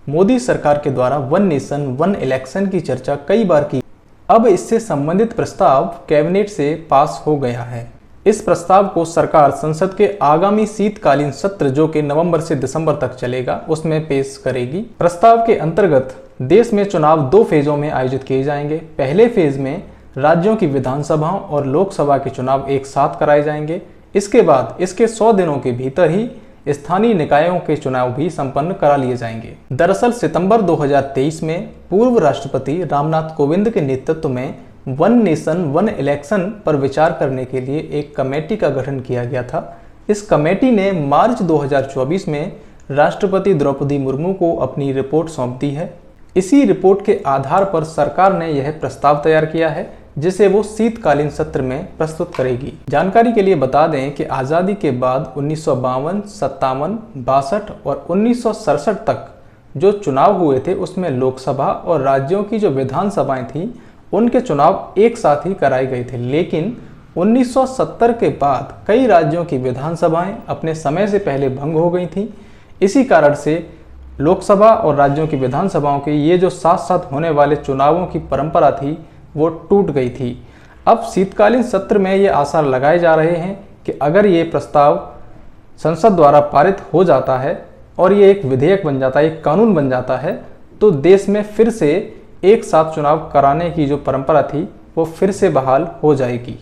मोदी सरकार के द्वारा वन नेशन वन इलेक्शन की चर्चा कई बार की। अब इससे संबंधित प्रस्ताव कैबिनेट से पास हो गया है। इस प्रस्ताव को सरकार संसद के आगामी शीतकालीन सत्र जो कि नवंबर से दिसंबर तक चलेगा उसमें पेश करेगी। प्रस्ताव के अंतर्गत देश में चुनाव 2 फेजों में आयोजित किए जाएंगे। पहले फेज में राज्यों की विधानसभाओं और लोकसभा के चुनाव एक साथ कराए जाएंगे। इसके बाद इसके 100 दिनों के भीतर ही स्थानीय निकायों के चुनाव भी संपन्न करा लिए जाएंगे। दरअसल सितंबर 2023 में पूर्व राष्ट्रपति रामनाथ कोविंद के नेतृत्व में वन नेशन वन इलेक्शन पर विचार करने के लिए एक कमेटी का गठन किया गया था। इस कमेटी ने मार्च 2024 में राष्ट्रपति द्रौपदी मुर्मू को अपनी रिपोर्ट सौंप दी है। इसी रिपोर्ट के आधार पर सरकार ने यह प्रस्ताव तैयार किया है जिसे वो शीतकालीन सत्र में प्रस्तुत करेगी। जानकारी के लिए बता दें कि आज़ादी के बाद 1952, 57, 62 और 1967 तक जो चुनाव हुए थे उसमें लोकसभा और राज्यों की जो विधानसभाएं थीं उनके चुनाव एक साथ ही कराए गए थे। लेकिन 1970 के बाद कई राज्यों की विधानसभाएं अपने समय से पहले भंग हो गई थीं। इसी कारण से लोकसभा और राज्यों की विधानसभाओं के ये जो साथ साथ होने वाले चुनावों की परंपरा थी वो टूट गई थी। अब शीतकालीन सत्र में ये आसार लगाए जा रहे हैं कि अगर ये प्रस्ताव संसद द्वारा पारित हो जाता है और ये एक विधेयक बन जाता है, एक कानून बन जाता है, तो देश में फिर से एक साथ चुनाव कराने की जो परंपरा थी वो फिर से बहाल हो जाएगी।